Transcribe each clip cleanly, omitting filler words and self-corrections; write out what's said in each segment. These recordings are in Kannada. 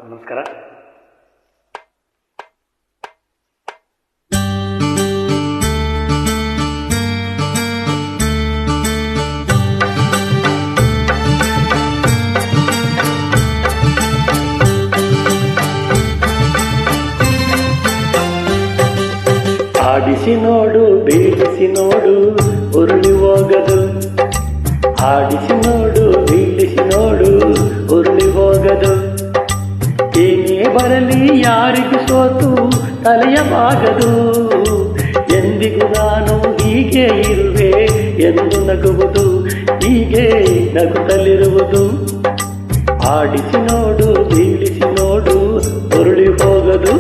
ನಮಸ್ಕಾರ. ಆಡಿಸಿ ನೋಡು, ಬೀಳಿಸಿ ನೋಡು, ಉರುಳಿ ಹೋಗದು. ಆಡಿಸಿ ನೋಡು, ಬೀಳಿಸಿ ನೋಡು, ಉರುಳಿ ಹೋಗದು. ಏನೇ ಬರಲಿ ಯಾರಿಗೂ ಸೋತು ತಲೆಯಬಾಗದು. ಎಂದಿಗೂ ನಾನು ಹೀಗೆ ಇರುವೆ ಎಂದು ನಗುವುದು, ಹೀಗೆ ನಗುತ್ತಲಿರುವುದು. ಆಡಿಸಿ ನೋಡು, ಬೀಳಿಸಿ ನೋಡು, ಉರುಳಿ ಹೋಗದು.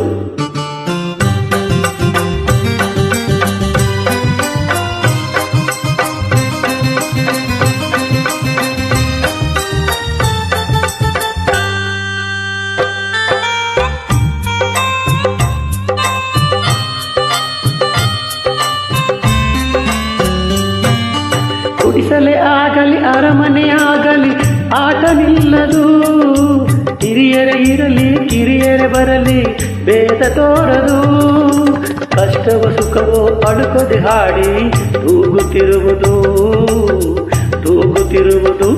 ಗುಡಿಸಲೇ ಆಗಲಿ ಅರಮನೆ ಆಗಲಿ ಆಟ ನಿಲ್ಲದು. ಹಿರಿಯರೇ ಇರಲಿ ಕಿರಿಯರೇ ಬರಲಿ ಭೇದ ತೋರದು. ಕಷ್ಟವೋ ಸುಖವೋ ಅಳುಕದೆ ಹಾಡಿ ತೂಗುತ್ತಿರುವುದು, ತೂಗುತ್ತಿರುವುದು.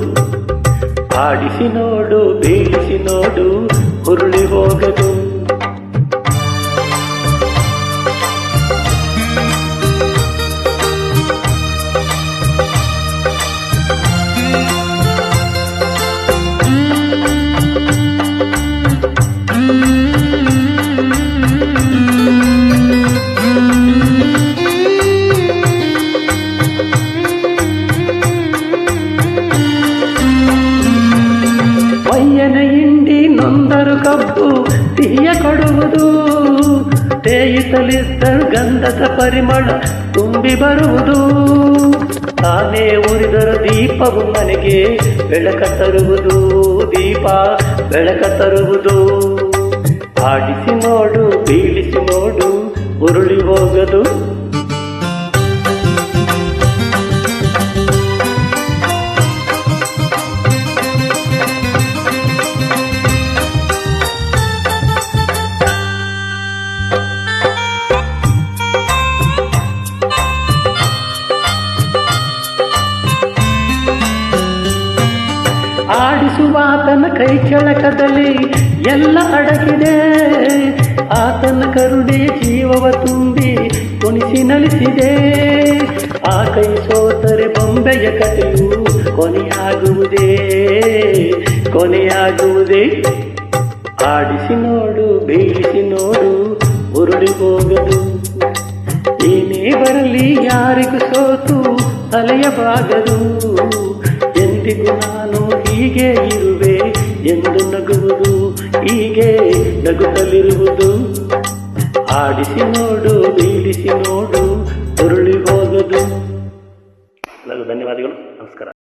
ಆಡಿಸಿ ನೋಡು, ಬೀಳಿಸಿ ನೋಡು, ಉರುಳಿ ಹೋಗದು. ಮೈಯನ ಹಿಂಡಿ ನೊಂದರು ಕಬ್ಬು ಸಿಹಿಯ ಕೊಡುವುದು. ತೇಯಿಸಲಿದ್ದರು ಗಂಧದ ಪರಿಮಳ ತುಂಬಿ ಬರುವುದು. ತಾನೇ ಉರಿದರ ದೀಪವು ಮನೆಗೆ ಬೆಳಕ ತರುವುದು, ದೀಪ ಬೆಳಕ ತರುವುದು. ಆಡಿಸಿ ನೋಡು, ಬೀಳಿಸಿ ನೋಡು, ಉರುಳಿ ಹೋಗದು. ಆಡಿಸುವಾತನ ಕೈ ಕೆಳಕದಲ್ಲಿ ಎಲ್ಲ ಅಡಗಿದೆ. ಆತನ ಕರುಣೆ ಜೀವವ ತುಂಬಿ ಕುಣಿಸಿ ನಲಿಸಿದೆ. ಆ ಕೈ ಸೋತರೆ ಬೊಂಬೆಯ ಕಥೆಯು ಕೊನೆಯಾಗುವುದೇ, ಕೊನೆಯಾಗುವುದೇ. ಆಡಿಸಿ ನೋಡು, ಬೀಳಿಸಿ ನೋಡು, ಉರುಳಿ ಹೋಗದು. ಏನೇ ಬರಲಿ ಯಾರಿಗೂ ಸೋತು ತಲೆಯಬಾಗದು. ಎಂದಿಗೂ ನಾನು ಹೀಗೆ ಇರುವೆ ಎಂದು ನಗುವುದು, ಹೀಗೆ ನಗುತ್ತಲಿರುವುದು. ಆಡಿಸಿ ನೋಡು, ಬೀಳಿಸಿ ನೋಡು, ಉರುಳಿ ಹೋಗದು. ಧನ್ಯವಾದಗಳು. ನಮಸ್ಕಾರ.